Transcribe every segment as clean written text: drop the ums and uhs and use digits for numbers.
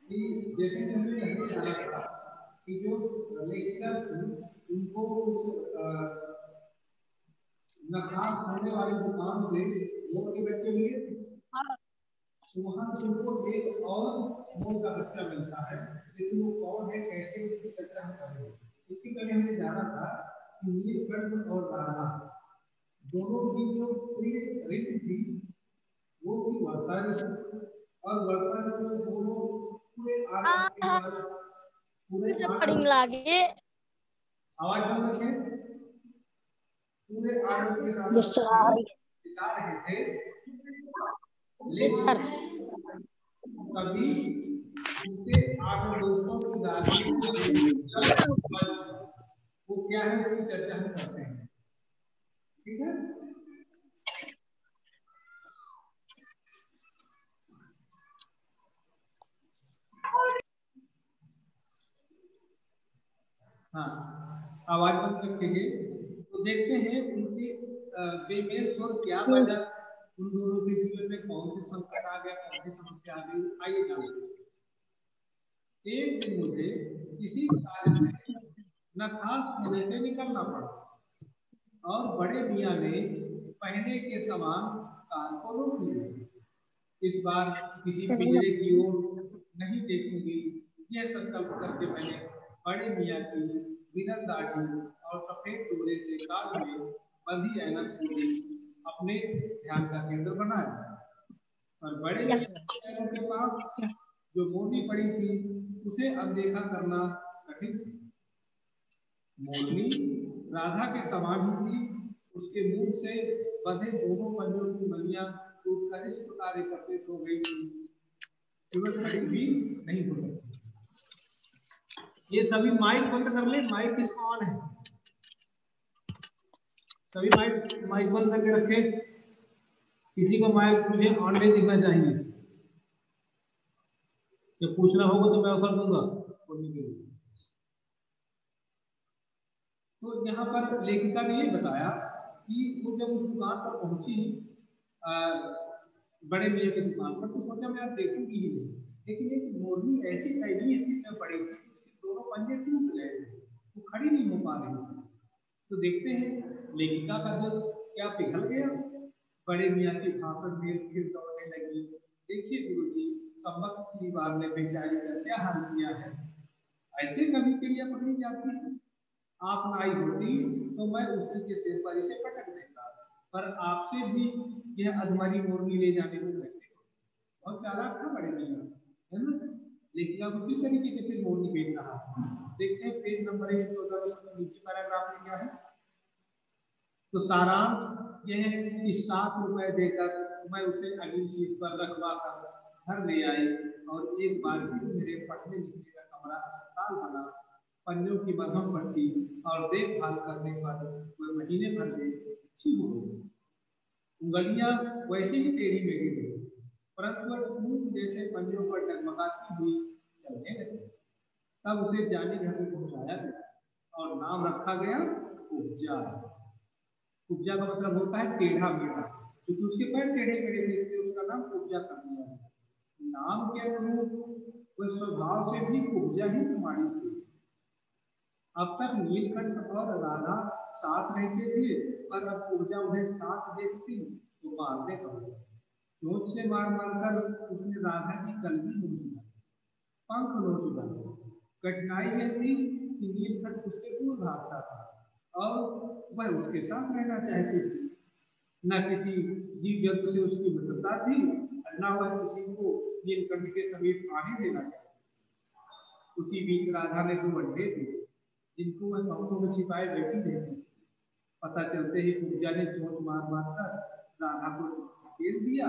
कि जैसे कि हमने पहले जाना था कि जो लेखिका थी उनको उस नखास होने वाली दुकान से मोर के बच्चे मिले थे। तो वहां से उनको एक और मोर का बच्चा मिलता है, लेकिन वो कौन है कैसे उसकी चर्चा हम करेंगे। इसके पहले हमने जाना था कि नीलकंठ और राधा दोनों की जो प्रिय ऋतु थी वो थी वर्षा ऋतु। और वर्षा ऋतु में दोनों पूरे 8 के बाद पूरे 8 लागे आवाज बंद रखें, पूरे 8 के साथ बिता रहे थे, लेकिन कभी उनके 8 दोस्तों की राजनीति वो क्या है उसकी चर्चा हम करते हैं, ठीक है। हाँ, आवाज बंद रखेंगे तो देखते हैं उनके बेमेल स्वर क्या वजह, उन दोनों के जीवन में कौन से संकट आ गया, कौन सी समस्या आ गई, आइए जानते हैं। एक दिन मुझे किसी कार्य से न खास कुएं से निकलना पड़ा और बड़े मियाँ ने पहने के समान कार को रोक लिया। इस बार किसी पिंजरे की ओर नहीं देखूंगी, यह संकल्प करके मैंने बड़े मियाँ की बिनल दाढ़ी और सफेद डोरे से कान में बंधी ऐनक को अपने ध्यान का केंद्र बनाया। और बड़े मियाँ के पास जो मोरनी पड़ी थी उसे अनदेखा करना कठिन था। मोरनी राधा के समान ही थी, उसके मुंह से बंधे दोनों पंजों की मलियां टूटकर इस प्रकार एकत्रित हो गई थी कि वह खड़ी भी नहीं हो सकती। ये सभी माइक बंद कर ले, माइक किसका ऑन है? सभी माइक माइक बंद करके रखे, किसी का माइक मुझे ऑन नहीं दिखना चाहिए। जब पूछना होगा तो मैं कर दूंगा बोलने के लिए। तो यहाँ पर लेखिका ने ये बताया कि वो जब उस दुकान पर पहुंची बड़े मियाँ की दुकान पर, तो सोचा मैं अब देखूंगी ही नहीं, लेकिन एक मोरनी ऐसी दयनीय स्थिति में पड़ी थी, उसके दोनों पंजे टूट गए थे, वो खड़ी नहीं हो पा रही थी। तो देखते हैं लेखिका का दिल क्या पिघल गया। बड़े मियाँ की भाषण में फिर दौड़ने लगी। देखिए गुरुजी, कमबख्त की बात ने बेचारी का क्या हाल किया है, ऐसे कभी चिड़िया पकड़ी जाती है। आप ना आई होती तो मैं उसी के सिर पर इसे पटक देता, पर आपसे भी यह अधमरी मोरनी ले जाने को कैसे। बहुत चालाक था बड़े मियाँ, है ना। लेकिन अब किस तरीके से फिर मोरनी बेच रहा है, देखते हैं पेज नंबर 14 में नीचे पैराग्राफ में क्या है। तो सारांश यह है कि 7 रुपए देकर मैं उसे अगली सीट पर रखवा कर घर ले आई और एक बार फिर मेरे पढ़ने लिखने का कमरा अस्पताल बना। पंजों की मरहम पट्टी और देखभाल करने पर वह महीने भर में अच्छी हो गई। उंगलियां वैसे ही टेढ़ी मेढ़ी रही, परंतु वह ऊंट जैसे पंजों पर डगमगाती हुई चलने लगी। तब उसे जाने घर में पहुंचाया गया और नाम रखा गया उपजा। उपजा का मतलब होता है टेढ़ा मेढ़ा, क्योंकि उसके पैर टेढ़े मेढ़े थे इसलिए उसका नाम उपजा कर दिया गया। नाम के अनुरूप वह स्वभाव से भी उपजा ही तुम्हारी थी। अब तक नीलकंठ और राधा साथ रहते थे, पर अब पूजा उन्हें साथ देखती तो मारने पड़े। चोट से मार मारकर उसने राधा की कलगी नोच डाली, पंख नोच डाले। कठिनाई यह थी कि नीलकंठ उससे दूर भागता था और वह उसके साथ रहना चाहती थी। न किसी जीव जंतु से उसकी मित्रता थी और न वह किसी को नीलकंठ के समीप आने देना चाहती। उसी बीच राधा ने 2 अंडे दिए जिनको वह पंखों में छिपाए बैठी रहती। पता चलते ही पूजा ने चोट मार मार कर राधा को धकेल दिया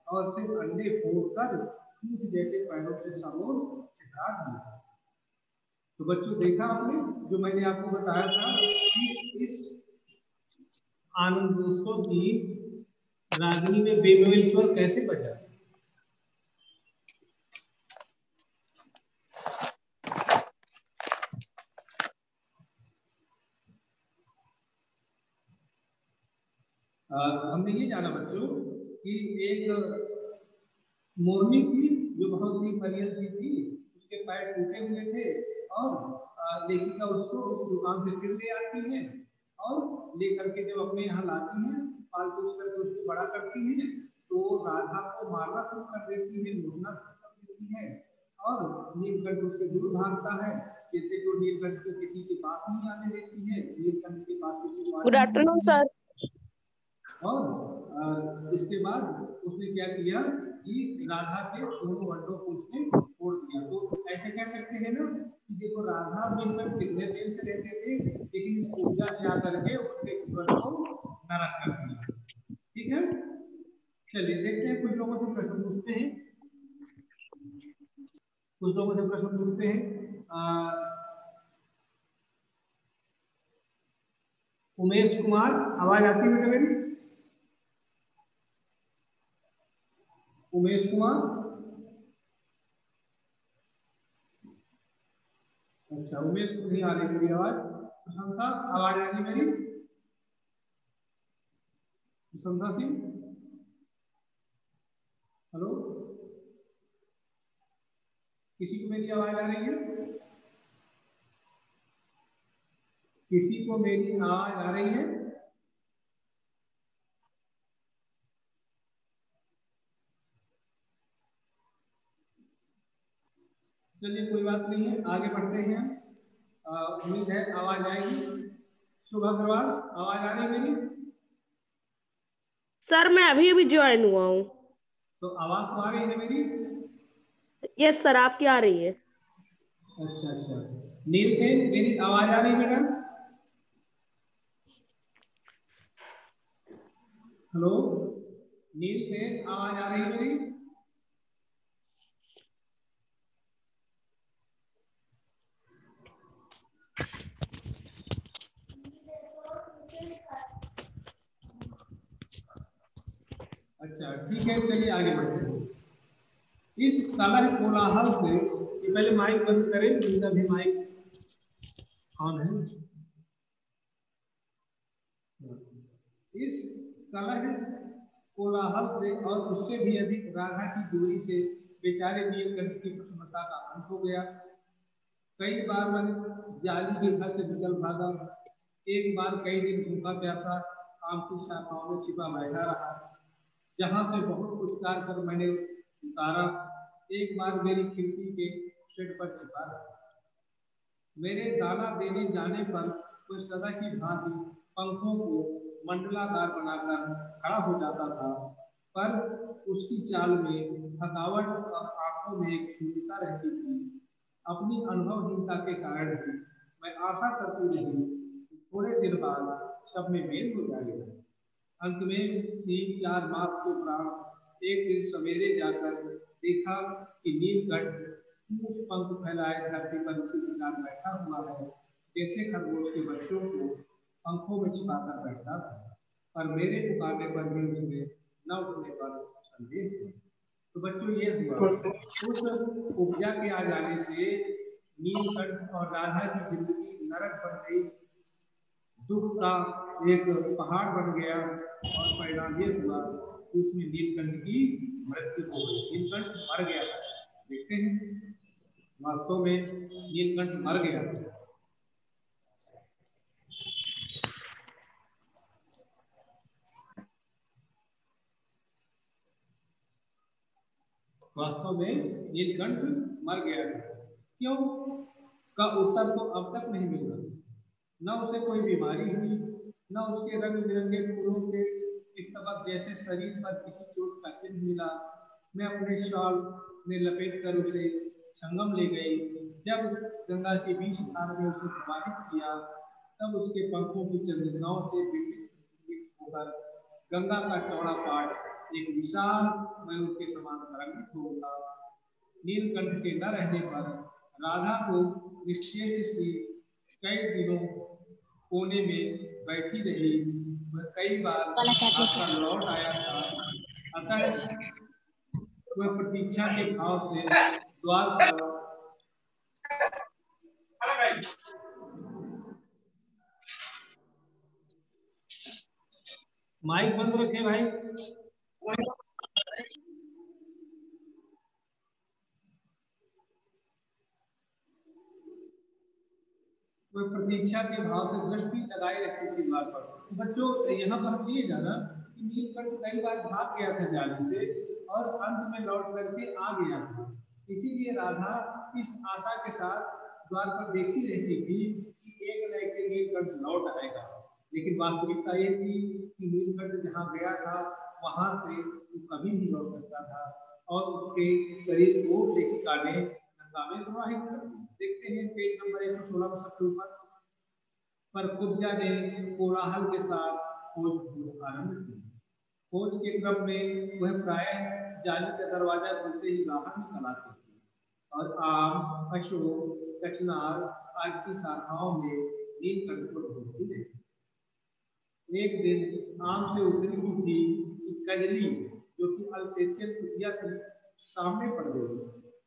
और फिर अंडे फोड़कर टूट जैसे पैरों से समोर छिपा दिया। तो बच्चों देखा आपने जो मैंने आपको बताया था कि इस आनंद दोस्तों की रागनी में बेमेल स्वर कैसे बजा। हमने ये जाना बच्चों कि एक मोरनी थी जो बहुत ही परियल सी थी पैर टूटे हुए थे और लेखिका उसको उस दुकान से फिर ले आती है और लेकर के जब अपने यहाँ लाती है पाल पोस करके उसको बड़ा करती है तो राधा को मारना शुरू कर देती है, लूटना शुरू कर देती है और नीलकंठ उससे दूर भागता है। जैसे तो नीलकंठ को किसी के पास नहीं आने देती है, नीलकंठ के पास किसी को। Good afternoon sir. और इसके बाद उसने क्या किया कि राधा के दोनों अंडों को उसने फोड़ दिया। तो ऐसे कह सकते हैं ना कि देखो राधा नीलकंठ कितने प्रेम से रहते थे, लेकिन इस पूजा से आकर के उनके जीवन को नरक कर दिया। ठीक है, चलिए देखते हैं, कुछ लोगों से प्रश्न पूछते हैं, कुछ लोगों से प्रश्न पूछते हैं। उमेश कुमार, आवाज आती है बेटा मेरी? उमेश कुमार, अच्छा उमेश नहीं आ रही मेरी आवाज। प्रशंसा, आवाज आ रही मेरी? प्रशंसा सिंह, हेलो, किसी को मेरी आवाज आ रही है? किसी को मेरी आवाज आ रही है? चलिए कोई बात नहीं है, आगे बढ़ते हैं। उम्मीद है आवाज आएगी। शुभ अग्रवाल, आवाज आ रही है मेरी? सर मैं अभी अभी ज्वाइन हुआ हूँ। तो आवाज तो आ रही है मेरी? यस सर, आपकी आ रही है। अच्छा अच्छा, नील से मेरी आवाज आ रही है बेटा? हेलो, नील से आवाज आ रही है मेरी? अच्छा ठीक है, चलिए आगे बढ़ते हैं। इस कलह कोलाहल से, ये पहले माइक बंद करें, इनका भी माइक ऑन है। इस कलह कोलाहल से और उससे भी अधिक राधा की दूरी से बेचारे नीलकंठ की प्रसन्नता का अंत हो गया। कई बार वह जाली के घर से निकल भागा, एक बार कई दिन भूखा प्यासा आम की शाखाओं में छिपा बैठा रहा, जहां से बहुत पुचकार कर मैंने उतारा, एक बार मेरी खिड़की के शेड पर छिपा रहा। मेरे दाना देने जाने पर कोई सदा की भांति पंखों को मंडलाकार बनाकर खड़ा हो जाता था, पर उसकी चाल में थकावट और आंखों में एक शून्यता रहती थी। अपनी अनुभवहीनता के कारण ही मैं आशा करती रही कि थोड़े दिन बाद सब में मेल हो जाएगा। अंत में 3-4 मास के उपरांत एक दिन सवेरे जाकर देखा कि नीलकंठ ठोस पंख फैलाए धरती पर उसी प्रकार बैठा हुआ है जैसे खरगोश के बच्चों को पंखों में छिपाकर बैठा था, पर मेरे पुकारने पर भी मुझे न उठने पर संदेह हुआ। तो बच्चों ये हुआ, उस उपजा के आ जाने से नीलकंठ और राधा की जिंदगी नरक बन गई, दुख का एक पहाड़ बन गया और परिणाम ये हुआ कि उसमें नीलकंठ की मृत्यु हो गई। नीलकंठ मर गया। देखते हैं वास्तव में नीलकंठ मर गया। वास्तव में नीलकंठ मर गया। क्यों का उत्तर तो अब तक नहीं मिल रहा। न उसे कोई बीमारी हुई, न उसके रंग बिरंगे फूलों के इस्तबक जैसे शरीर पर किसी चोट का चिन्ह मिला। मैं अपने शॉल में लपेट कर उसे संगम ले गई। जब गंगा के बीच धार में उसे प्रवाहित किया, तब उसके पंखों की चंद्रिकाओं से विकसित होकर गंगा का चौड़ा पाठ एक विशाल मयूर के समान तरंगित हो उठा। नीलकंठ के न रहने पर राधा को निश्चेष सी कई दिनों कोने में बैठी रही। वह कई बार आकर लौट आया था, अतः वह प्रतीक्षा के भाव से द्वार पर माइक बंद रखे भाई। कोई प्रतीक्षा के भाव से दृष्टि लगाए रखती थी द्वार पर। तो बच्चों यहाँ पर हम ये जाना कि नीलकंठ कई बार भाग गया था जाली से और अंत में लौट करके आ गया था। इसीलिए राधा इस आशा के साथ द्वार पर देखती रहती थी कि एक न एक नीलकंठ लौट आएगा। लेकिन वास्तविकता ये थी कि नीलकंठ जहाँ गया था वहां से वो कभी नहीं लौट सकता था और उसके शरीर को लेखिका ने गंगा में प्रवाहित कर दिया। देखते हैं पेज नंबर 116 में सबसे ऊपर। पर कुब्जा ने कोलाहल के साथ खोज आरंभ की। खोज के क्रम में वह प्राय जाली का दरवाजा खुलते ही बाहर निकल आती थी और आम, अशोक, कचनार आदि की शाखाओं में नीलकंठ को ढूंढती रहती। एक दिन आम से उतरी हुई थी कि कजली जो कि अल्सेशियन कुतिया थी सामने पड़ गई।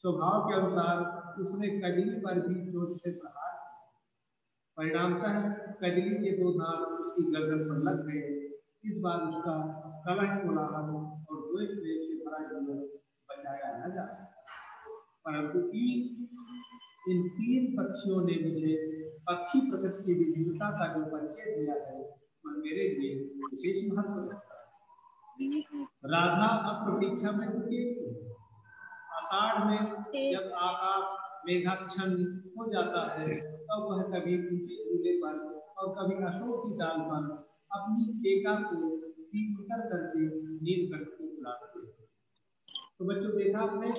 स्वभाव के अनुसार उसने कजली पर भी चोट से प्रहार किया। परिणामतः कजली के दो दांत उसकी गर्दन पर लग गए। इस बार उसका कलह, कोलाहल और द्वेष से भरा जीवन बचाया न जा सका। परंतु इन तीन पक्षियों ने मुझे पक्षी प्रकृति की विविधता का जो परिचय दिया है वह मेरे लिए विशेष महत्व रखता है। राधा अब प्रतीक्षा में जुटी। आषाढ़ में जब आकाश मेघाच्छन्न हो जाता है तब वह कभी ऊंचे झूले पर और कभी अशोक की डाल पर अपनी केका को उतर करके नीलकंठ को बुलाते हैं। तो बच्चों देखा आपने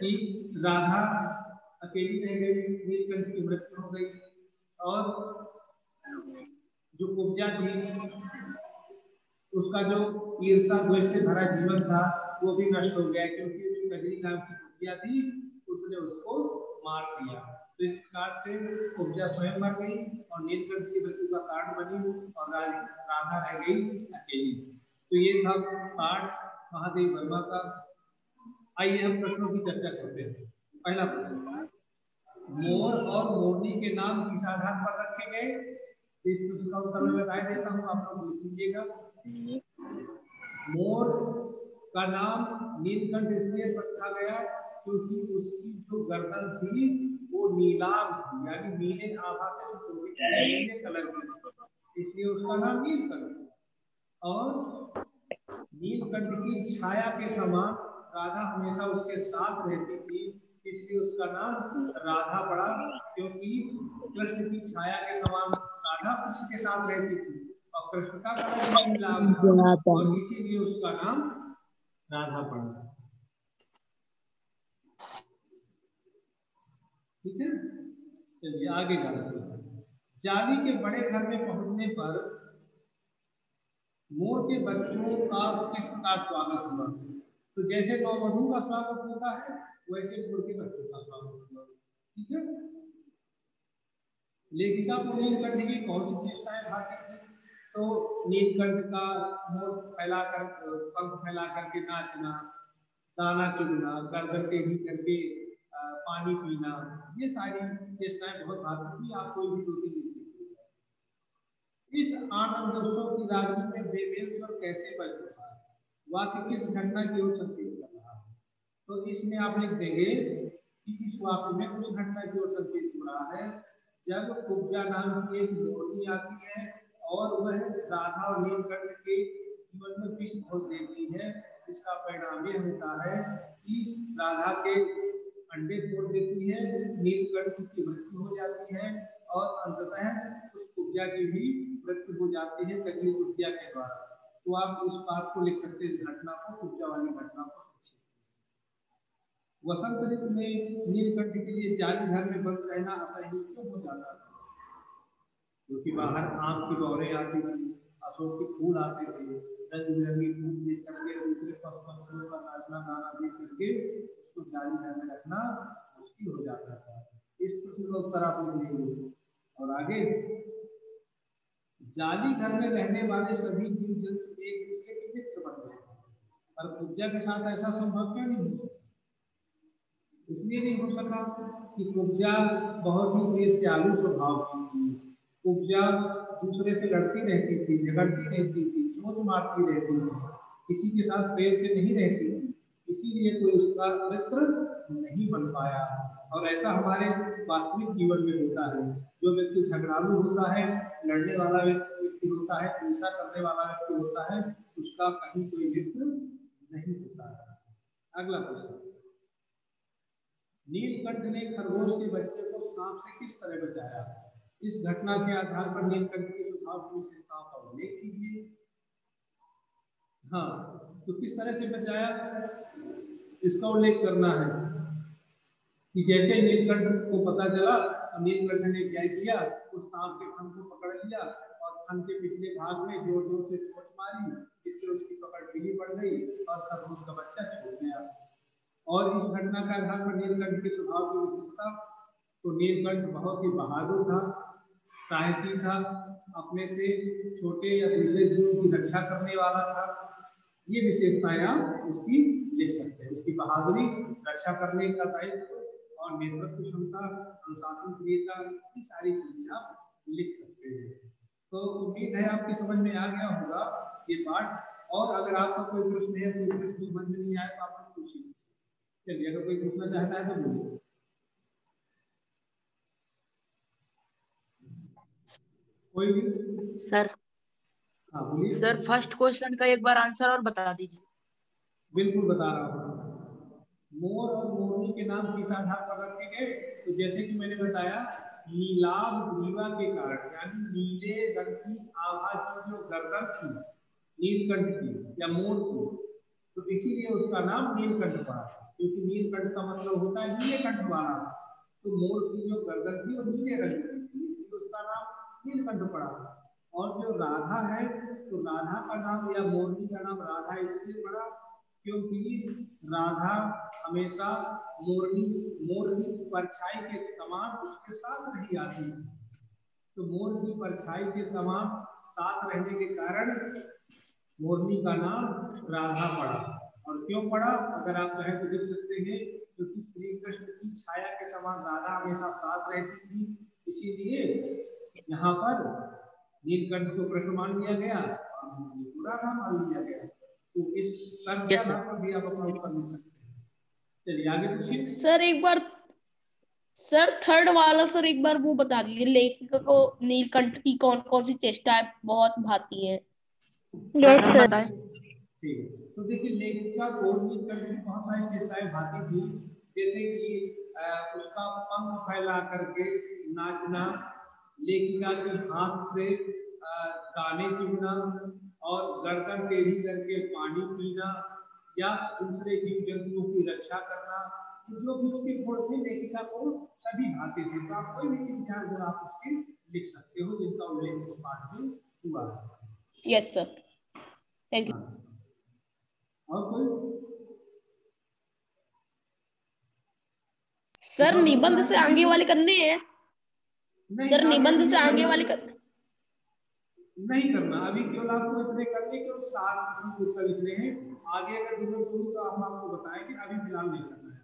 कि राधा अकेली रह गई, नीलकंठ की मृत्यु हो गई और जो कुब्जा थी उसका जो ईर्षा द्वेष से भरा जीवन था वो भी नष्ट हो गया, क्योंकि जो कजरी नाम की कुब्जा थी उसने उसको मार दिया। तो इस प्रकार से कुब्जा स्वयं मर गई और नीलकंठ की मृत्यु का कारण बनी और राधा रह गई अकेली। तो ये था पाठ महादेव वर्मा का। आइए हम प्रश्नों की चर्चा करते हैं। पहला प्रश्न, मोर और मोरनी के नाम किस आधार पर रखे गए? इस प्रश्न का उत्तर मैं राय देता हूँ, आप लोग लिख लीजिएगा। मोर का नाम नीलकंठ इसलिए रखा गया क्योंकि उसकी जो गर्दन थी वो नीलाभ थी, यानी नीले आभा से सुशोभित नीले कलर की, इसलिए उसका नाम नीलकंठ। और नीलकंठ की छाया के समान राधा हमेशा उसके साथ रहती थी, इसलिए उसका नाम राधा पड़ा, क्योंकि कृष्ण की छाया के समान राधा कृष्ण के साथ रहती थी और कृष्ण का कलर नीलाभ था और इसीलिए उसका नाम राधा पड़ा। ठीक है, चलिए आगे जाते हैं। जाली के बड़े घर में पहुंचने पर मोर के बच्चों का किस प्रकार स्वागत हुआ? तो जैसे नववधू का स्वागत होता है वैसे मोर के बच्चों का स्वागत हुआ। ठीक है, लेखिका को नीलकंठ की कौन सी चेष्टाएं भाती थी? तो नीलकंठ का मोर फैलाकर पंख फैला करके नाचना, दाना चुगना, गर्दन के भीतर के पानी पीना, ये सारी चेष्टाएं बहुत भाती थी। आप कोई भी दो तीन इस आनंदोत्सव की रात्रि में बेमेल स्वर कैसे बज रहा है? वाक्य किस घटना की ओर संकेत कर रहा है? तो इसमें आप लिख देंगे कि इस वाक्य में उस घटना की ओर संकेत हो रहा है जब कुब्जा नाम की एक मोरनी आती है और वह राधा और नीलकंठ के जीवन में विष घोल देती है। इसका परिणाम यह होता है कि राधा के अंडे फोड़ देती है, नीलकंठ की मृत्यु हो जाती है और अंततः उस कुब्जा की भी मृत्यु हो जाती है कजली कुब्जा के द्वारा। तो आप इस बात को लिख सकते हैं, इस घटना को, कुब्जा वाली घटना को। वसंत ऋतु में नीलकंठ के लिए जाली घर में बंद रहना असह्य क्यों हो जाता था? क्योंकि बाहर आम की बौरें आती थी, अशोक के फूल आते थे, रंग बिरंगे फूल देख करके दूसरे पक्षियों का नाचना गाना देख करके उसको जाली घर में रखना मुश्किल हो जाता था। इस प्रश्न का उत्तर आप लिख लेंगे। और आगे, जाली घर में रहने वाले सभी जीव जंतु एक दूसरे के मित्र बन गए, पर कुब्जा के साथ ऐसा संभव क्यों नहीं हो? इसलिए नहीं हो सका कि कुब्जा बहुत ही ईर्ष्यालु स्वभाव की थी। कुब्जा दूसरे से लड़ती रहती थी, झगड़ती रहती थी, चोट मारती रहती थी, किसी के साथ प्रेम से नहीं रहती थी। इसीलिए कोई उसका मित्र नहीं बन पाया। और ऐसा हमारे वास्तविक जीवन में होता है। जो व्यक्ति झगड़ालू होता है, लड़ने वाला व्यक्ति होता है, हिंसा करने वाला व्यक्ति होता है, उसका कहीं कोई मित्र नहीं होता है। अगला प्रश्न, नीलकंठ ने खरगोश के बच्चे को सांप से किस तरह बचाया? इस घटना के आधार पर नीलकंठ के स्वभाव की विशेषताओं का उल्लेख कीजिए। हाँ, तो किस तरह से बचाया इसका उल्लेख करना है कि जैसे नीलकंठ को पता चला तो नीलकंठ ने क्या किया, उस सांप के फन को पकड़ लिया और फन के पिछले भाग में जोर जोर से चोट मारी, जिससे उसकी पकड़ ढीली पड़ गई और खरगोश का बच्चा छूट गया। और इस घटना के आधार पर नीलकंठ के स्वभाव की विशेषता, तो नीलकंठ बहुत ही बहादुर था, साहसी था, अपने से छोटे या दूसरे जीवों की रक्षा करने वाला था। ये विशेषताएं आप उसकी लिख सकते हैं। उसकी बहादुरी, रक्षा करने का दायित्व और नेतृत्व क्षमता, अनुशासनप्रियता, ये सारी चीजें आप लिख सकते हैं। तो उम्मीद है आपकी समझ में आ गया होगा ये पाठ। और अगर आपका कोई प्रश्न है, कोई प्रश्न समझ में नहीं आया तो आप पूछिए। चलिए, अगर कोई पूछना चाहता है तो बोलिए। कोई भी सर? हाँ बोलिए सर, फर्स्ट क्वेश्चन का एक बार आंसर और बता दीजिए। बिल्कुल बता रहा हूँ। मोर और मोरनी के नाम किस आधार पर रखे गए? तो जैसे कि मैंने बताया, नीलाभ ग्रीवा के कारण, यानी नीले रंग की आभा की जो गर्दन थी नीलकंठ की या मोर की, तो इसीलिए उसका नाम नीलकंठ पड़ा, क्योंकि नीलकंठ का मतलब होता है नीले कंठ वाला। तो मोर की जो गर्दन थी वो नीले रंग की थी, इसलिए उसका नाम नीलकंठ पड़ा। और जो राधा है, तो राधा का नाम या मोरनी का नाम राधा इसलिए पड़ा क्योंकि राधा हमेशा मोर की परछाई के समान उसके साथ रही आती है। तो मोर की परछाई के समान साथ रहने के कारण मोरनी का नाम राधा पड़ा। और क्यों पड़ा, अगर आप कहें तो लिख सकते हैं, क्योंकि श्री कृष्ण की छाया के समान राधा हमेशा साथ रहती थी, इसीलिए यहाँ पर नीलकंठ को कृष्ण मान लिया गया और राधा मान लिया गया। तो इस तर्क के आधार पर भी आप अपना उत्तर लिख सकते हैं। चलिए आगे पूछिए। सर एक बार, सर थर्ड वाला सर एक बार वो बता दीजिए, लेखक को नीलकंठ की कौन कौन सी चेष्टाएं बहुत भाती हैं? बताएं। ठीक है, तो देखिए लेखिका को नीलकंठ की बहुत सारी चेष्टाएं भाती थी, जैसे कि उसका पंख फैला करके नाचना, लेखिका के हाथ से दाने चुगना और गर्दन टेढ़ी करके पानी पीना या दूसरे जीव जंतुओं की रक्षा करना, जो भी उसके गुण थे लेखिका को सभी भाते थे। तो आप कोई भी 3-4 गुण आप उसके लिख सकते हो जिनका उल्लेख इस पाठ में हुआ है। Yes sir, thank you. और कोई? सर निबंध से आगे वाले करने हैं? सर निबंध से आगे वाले नहीं करना, अभी केवल आपको इतने करने के 7 प्रश्न के उत्तर लिखने हैं। आगे अगर जरूरत होगी तो हम आपको बताएंगे, अभी फिलहाल नहीं करना है।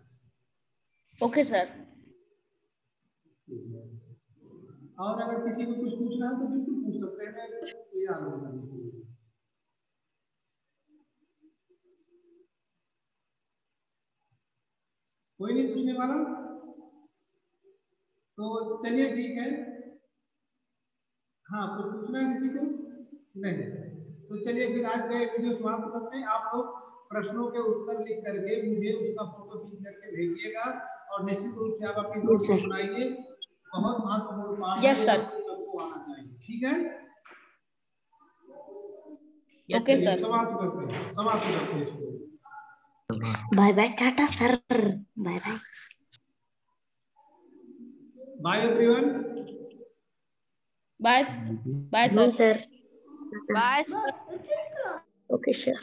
Okay sir. और अगर किसी को कुछ पूछना है तो बिल्कुल पूछ सकते हैं, मैं तैयार हूँ। कोई नहीं पूछने वाला? तो चलिए ठीक है। हाँ, तो पूछना है किसी को? नहीं, तो चलिए फिर आज का वीडियो समाप्त करते हैं। आप लोग प्रश्नों के उत्तर लिख करके मुझे उसका फोटो खींच करके भेजिएगा और निश्चित रूप से आप अपनी नोट्स बनाइए। बहुत महत्वपूर्ण पाठ है, सबको आना चाहिए। ठीक है, ओके सर, समाप्त करते हैं इसको। Bye bye, tata sir, bye bye, bye everyone, bye bye sir, sir, bye okay sir.